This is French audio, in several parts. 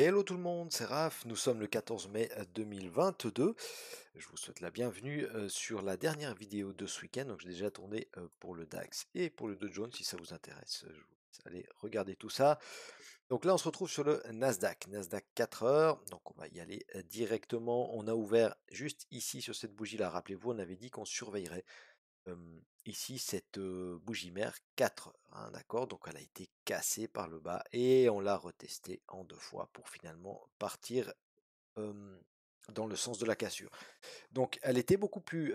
Hello tout le monde, c'est Raph, nous sommes le 14 mai 2022. Je vous souhaite la bienvenue sur la dernière vidéo de ce week-end. Donc j'ai déjà tourné pour le DAX et pour le Dow Jones si ça vous intéresse. Je vous laisse aller regarder tout ça. Donc là on se retrouve sur le Nasdaq, Nasdaq 4 heures. Donc on va y aller directement. On a ouvert juste ici sur cette bougie là. Rappelez-vous, on avait dit qu'on surveillerait ici cette bougie mère 4 heures, hein, d'accord? Donc elle a été cassée par le bas et on l'a retestée en 2 fois pour finalement partir dans le sens de la cassure. Donc elle était beaucoup plus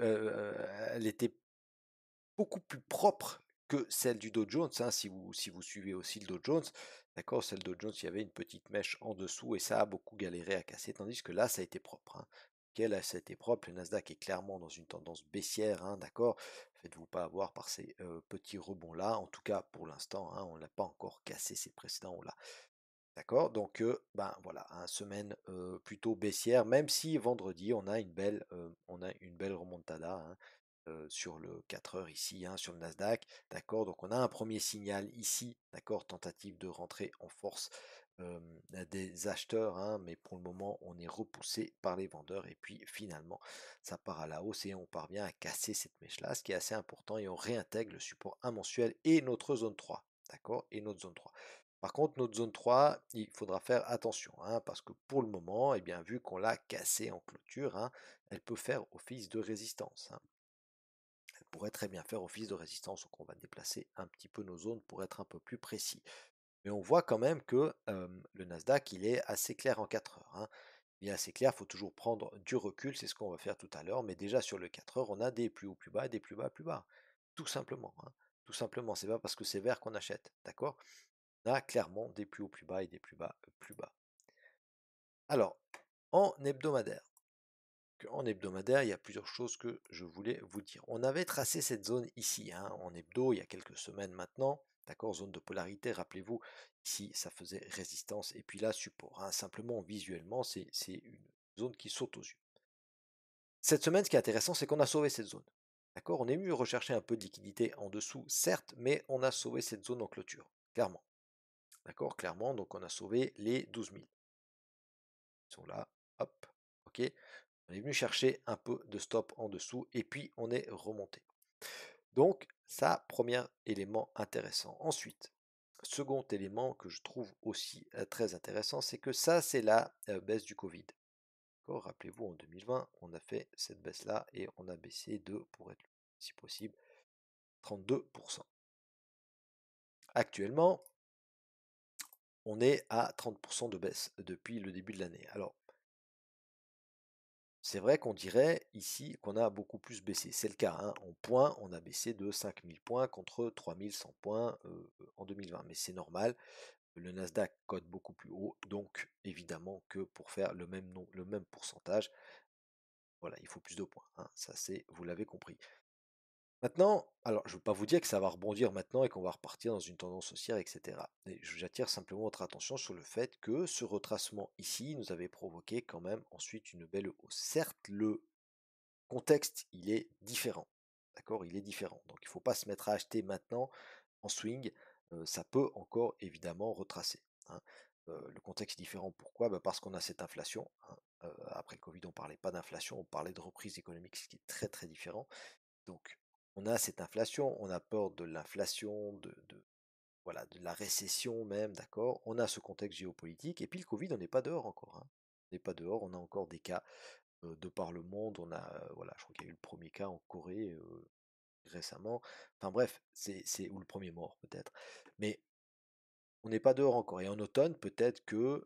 propre que celle du Dow Jones, hein, si vous suivez aussi le Dow Jones, d'accord, celle Dow Jones, il y avait une petite mèche en dessous et ça a beaucoup galéré à casser, tandis que là, ça a été propre, hein. Ok, là, ça a été propre, le Nasdaq est clairement dans une tendance baissière, hein, d'accord, faites-vous pas avoir par ces petits rebonds-là, en tout cas pour l'instant, hein, on n'a pas encore cassé ces précédents là. D'accord, donc ben voilà, hein, semaine plutôt baissière, même si vendredi on a une belle remontada, hein, sur le 4 heures ici, hein, sur le Nasdaq, d'accord, donc on a un premier signal ici, d'accord, tentative de rentrer en force des acheteurs, hein, mais pour le moment on est repoussé par les vendeurs et puis finalement ça part à la hausse et on parvient à casser cette mèche là, ce qui est assez important et on réintègre le support 1 mensuel et notre zone 3, d'accord, et notre zone 3. Par contre, notre zone 3, il faudra faire attention, hein, parce que pour le moment, eh bien, vu qu'on l'a cassée en clôture, hein, elle peut faire office de résistance, hein. Elle pourrait très bien faire office de résistance, donc on va déplacer un petit peu nos zones pour être un peu plus précis. Mais on voit quand même que le Nasdaq, il est assez clair en 4 heures, hein. Il est assez clair, il faut toujours prendre du recul, c'est ce qu'on va faire tout à l'heure, mais déjà sur le 4 heures, on a des plus hauts plus bas et des plus bas plus bas. Tout simplement, hein. Tout simplement, c'est pas parce que c'est vert qu'on achète, d'accord? On a clairement des plus hauts plus bas et des plus bas plus bas. Alors, en hebdomadaire, il y a plusieurs choses que je voulais vous dire. On avait tracé cette zone ici, hein, en hebdo, il y a quelques semaines maintenant, d'accord, zone de polarité, rappelez-vous, ici ça faisait résistance, et puis là support, hein. Simplement visuellement, c'est une zone qui saute aux yeux. Cette semaine, ce qui est intéressant, c'est qu'on a sauvé cette zone. D'accord, on est venu rechercher un peu de liquidité en dessous, certes, mais on a sauvé cette zone en clôture, clairement. D'accord, clairement, donc on a sauvé les 12 000. Ils sont là, hop, ok. On est venu chercher un peu de stop en dessous et puis on est remonté. Donc, ça, premier élément intéressant. Ensuite, second élément que je trouve aussi très intéressant, c'est que ça, c'est la baisse du Covid. Rappelez-vous, en 2020, on a fait cette baisse-là et on a baissé de, pour être si possible, 32%. Actuellement, on est à 30% de baisse depuis le début de l'année. Alors, c'est vrai qu'on dirait ici qu'on a beaucoup plus baissé. C'est le cas, hein. En points, on a baissé de 5000 points contre 3100 points en 2020. Mais c'est normal, le Nasdaq cote beaucoup plus haut, donc évidemment que pour faire le même pourcentage, voilà, il faut plus de points, hein. Ça, c'est, vous l'avez compris. Maintenant, alors je ne veux pas vous dire que ça va rebondir maintenant et qu'on va repartir dans une tendance haussière, etc. Mais j'attire simplement votre attention sur le fait que ce retracement ici nous avait provoqué quand même ensuite une belle hausse. Certes, le contexte, il est différent. D'accord? Il est différent. Donc il ne faut pas se mettre à acheter maintenant en swing. Ça peut encore évidemment retracer, hein. Le contexte est différent. Pourquoi? Bah, parce qu'on a cette inflation, hein. Après le Covid, on ne parlait pas d'inflation, on parlait de reprise économique, ce qui est très très différent. Donc on a cette inflation, on a peur de l'inflation, voilà, de la récession même, d'accord? On a ce contexte géopolitique, et puis le Covid, on n'est pas dehors encore, hein. On n'est pas dehors, on a encore des cas de par le monde. On a, voilà, je crois qu'il y a eu le premier cas en Corée récemment. Enfin bref, ou le premier mort peut-être. Mais on n'est pas dehors encore. Et en automne, peut-être que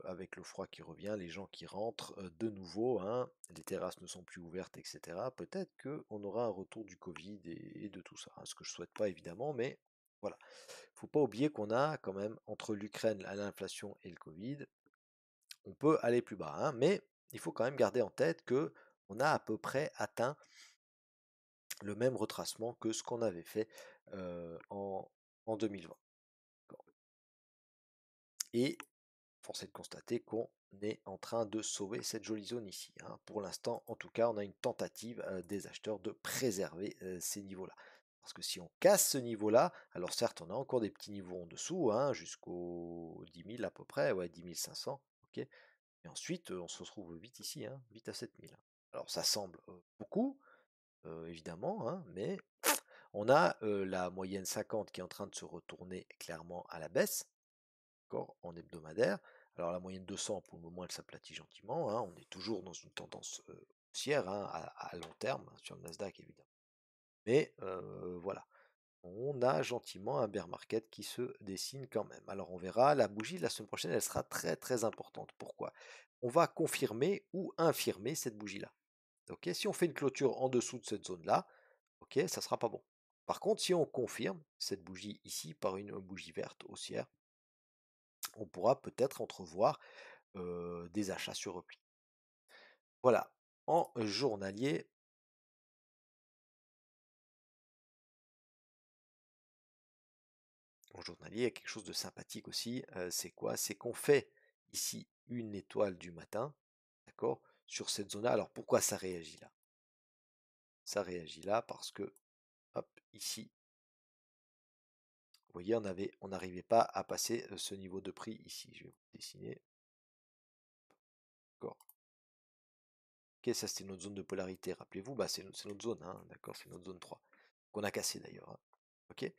avec le froid qui revient, les gens qui rentrent de nouveau, hein, les terrasses ne sont plus ouvertes, etc. Peut-être qu'on aura un retour du Covid et de tout ça, hein, ce que je souhaite pas évidemment, mais voilà. Faut pas oublier qu'on a quand même entre l'Ukraine, l'inflation et le Covid, on peut aller plus bas, hein, mais il faut quand même garder en tête que on a à peu près atteint le même retracement que ce qu'on avait fait en 2020. Et force est de constater qu'on est en train de sauver cette jolie zone ici, hein. Pour l'instant, en tout cas, on a une tentative des acheteurs de préserver ces niveaux-là. Parce que si on casse ce niveau-là, alors certes, on a encore des petits niveaux en dessous, hein, jusqu'aux 10 000 à peu près, ouais, 10 500, ok. Et ensuite, on se retrouve vite ici, hein, vite à 7000. Alors ça semble beaucoup, évidemment, hein, mais on a la moyenne 50 qui est en train de se retourner clairement à la baisse, d'accord, en hebdomadaire. Alors la moyenne 200, pour le moment, elle s'aplatit gentiment, hein, on est toujours dans une tendance haussière, hein, à long terme, hein, sur le Nasdaq, évidemment. Mais voilà, on a gentiment un bear market qui se dessine quand même. Alors on verra, la bougie de la semaine prochaine, elle sera très très importante. Pourquoi? On va confirmer ou infirmer cette bougie-là. Ok, si on fait une clôture en dessous de cette zone-là, ok, ça sera pas bon. Par contre, si on confirme cette bougie ici par une bougie verte haussière, on pourra peut-être entrevoir des achats sur repli. Voilà, en journalier, il y a quelque chose de sympathique aussi. C'est quoi? C'est qu'on fait ici une étoile du matin, d'accord, sur cette zone-là. Alors pourquoi ça réagit là? Ça réagit là parce que, hop, ici, vous voyez, on n'arrivait pas à passer ce niveau de prix ici. Je vais vous dessiner. D'accord. Ok, ça c'était notre zone de polarité. Rappelez-vous, bah, c'est notre zone, hein, d'accord, c'est notre zone 3. Qu'on a cassé d'ailleurs, hein. Ok.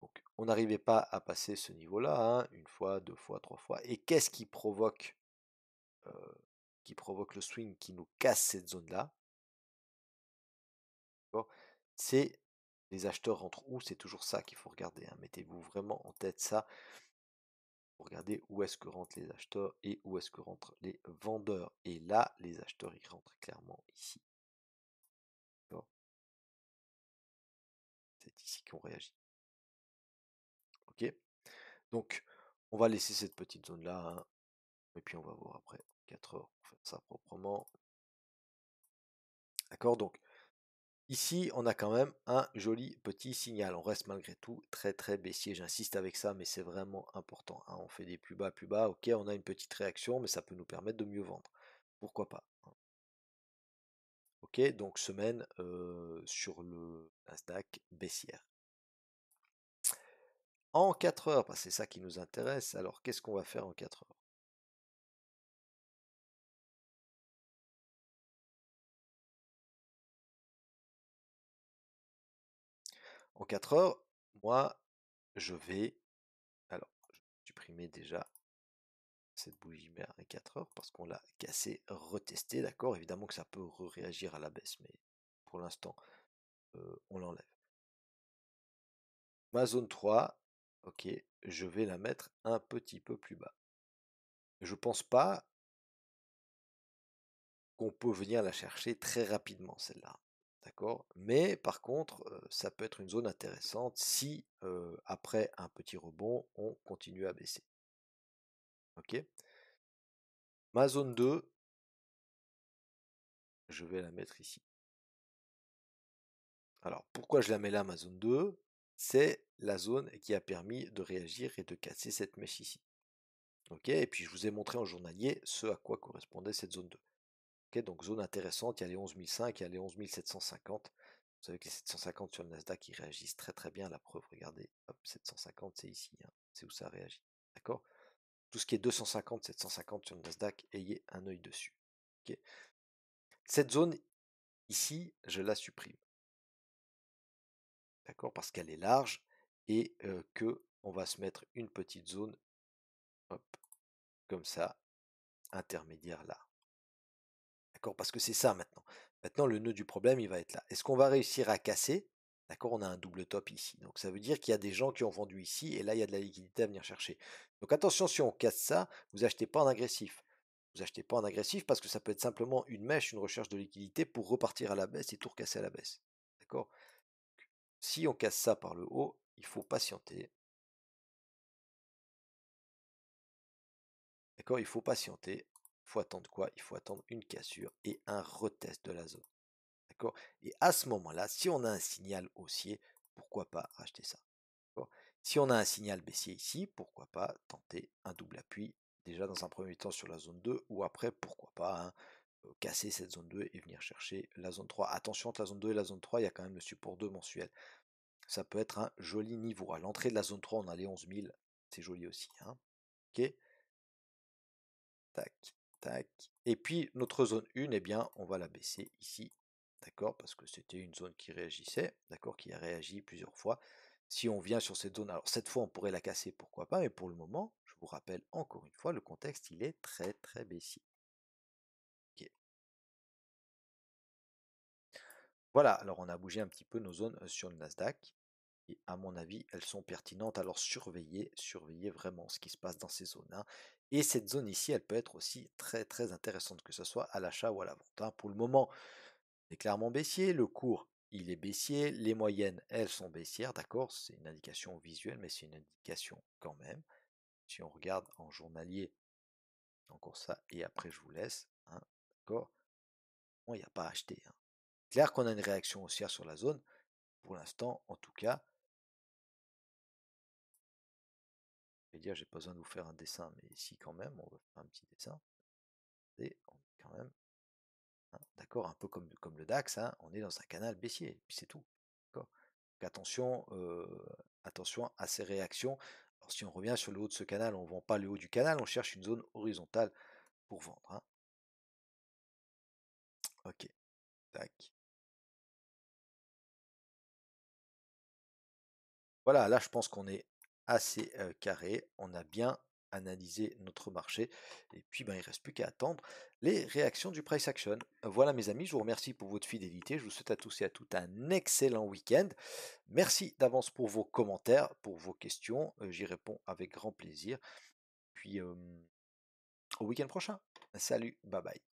Donc on n'arrivait pas à passer ce niveau-là, hein, une fois, deux fois, trois fois. Et qu'est-ce euh, qui provoque le swing, qui nous casse cette zone-là? D'accord. C'est les acheteurs rentrent où? C'est toujours ça qu'il faut regarder, hein. Mettez-vous vraiment en tête ça pour regarder où est-ce que rentrent les acheteurs et où est-ce que rentrent les vendeurs. Et là, les acheteurs, ils rentrent clairement ici. D'accord. C'est ici qu'on réagit. Ok. Donc, on va laisser cette petite zone-là, hein, et puis on va voir après 4 heures pour faire ça proprement. D'accord. Donc, ici, on a quand même un joli petit signal. On reste malgré tout très très baissier. J'insiste avec ça, mais c'est vraiment important, hein. On fait des plus bas. Ok, on a une petite réaction, mais ça peut nous permettre de mieux vendre. Pourquoi pas, hein. Ok, donc semaine sur le Nasdaq baissière. En 4 heures, parce que c'est ça qui nous intéresse. Alors, qu'est-ce qu'on va faire en 4 heures? En 4 heures, moi, je vais... Alors, je vais supprimer déjà cette bougie mère à 4 heures parce qu'on l'a cassé, retesté, d'accord. Évidemment que ça peut réagir à la baisse, mais pour l'instant, on l'enlève. Ma zone 3, ok, je vais la mettre un petit peu plus bas. Je pense pas qu'on peut venir la chercher très rapidement, celle-là. D'accord. Mais par contre, ça peut être une zone intéressante si, après un petit rebond, on continue à baisser. Ok. Ma zone 2, je vais la mettre ici. Alors, pourquoi je la mets là, ma zone 2? C'est la zone qui a permis de réagir et de casser cette mèche ici. Ok, et puis je vous ai montré en journalier ce à quoi correspondait cette zone 2. Ok, donc zone intéressante, il y a les 11 500, il y a les 11 750. Vous savez que les 750 sur le Nasdaq, ils réagissent très très bien. La preuve, regardez, hop, 750, c'est ici, hein, c'est où ça réagit. D'accord. Tout ce qui est 250, 750 sur le Nasdaq, ayez un œil dessus. Ok. Cette zone ici, je la supprime. D'accord, parce qu'elle est large et que on va se mettre une petite zone, hop, comme ça, intermédiaire là. D'accord, parce que c'est ça maintenant. Maintenant, le nœud du problème, il va être là. Est-ce qu'on va réussir à casser? D'accord, on a un double top ici. Donc ça veut dire qu'il y a des gens qui ont vendu ici et là, il y a de la liquidité à venir chercher. Donc attention, si on casse ça, vous achetez pas en agressif. Vous achetez pas en agressif parce que ça peut être simplement une mèche, une recherche de liquidité pour repartir à la baisse et tout recasser à la baisse. D'accord? Si on casse ça par le haut, il faut patienter. D'accord, il faut patienter. Il faut attendre quoi? Il faut attendre une cassure et un retest de la zone. D'accord. Et à ce moment-là, si on a un signal haussier, pourquoi pas racheter ça? D'accord. Si on a un signal baissier ici, pourquoi pas tenter un double appui, déjà dans un premier temps sur la zone 2, ou après, pourquoi pas, hein, casser cette zone 2 et venir chercher la zone 3. Attention, entre la zone 2 et la zone 3, il y a quand même le support 2 mensuel. Ça peut être un joli niveau. À l'entrée de la zone 3, on a les 11 000, c'est joli aussi, hein. Ok. tac, tac. Et puis notre zone 1, eh bien, on va la baisser ici, d'accord, parce que c'était une zone qui réagissait, d'accord, qui a réagi plusieurs fois. Si on vient sur cette zone, alors cette fois on pourrait la casser, pourquoi pas, mais pour le moment, je vous rappelle encore une fois, le contexte il est très très baissier. Ok. Voilà, alors on a bougé un petit peu nos zones sur le Nasdaq. Et à mon avis, elles sont pertinentes. Alors surveillez vraiment ce qui se passe dans ces zones-là. Et cette zone ici, elle peut être aussi très très intéressante, que ce soit à l'achat ou à la vente, hein. Pour le moment, c'est clairement baissier. Le cours, il est baissier. Les moyennes, elles sont baissières, d'accord? C'est une indication visuelle, mais c'est une indication quand même. Si on regarde en journalier, encore ça, et après je vous laisse, hein, d'accord? Bon, il n'y a pas à acheter, hein. Clair qu'on a une réaction haussière sur la zone. Pour l'instant, en tout cas, je vais dire, j'ai pas besoin de vous faire un dessin, mais ici quand même, on va faire un petit dessin. Et on est quand même, hein, d'accord, un peu comme le DAX, hein, on est dans un canal baissier, et puis c'est tout. D'accord. Donc attention à ces réactions. Alors si on revient sur le haut de ce canal, on ne vend pas le haut du canal, on cherche une zone horizontale pour vendre, hein. Ok, tac. Voilà, là je pense qu'on est assez carré, on a bien analysé notre marché, et puis ben, il ne reste plus qu'à attendre les réactions du price action. Voilà mes amis, je vous remercie pour votre fidélité, je vous souhaite à tous et à toutes un excellent week-end. Merci d'avance pour vos commentaires, pour vos questions, j'y réponds avec grand plaisir. Puis au week-end prochain. Salut, bye bye.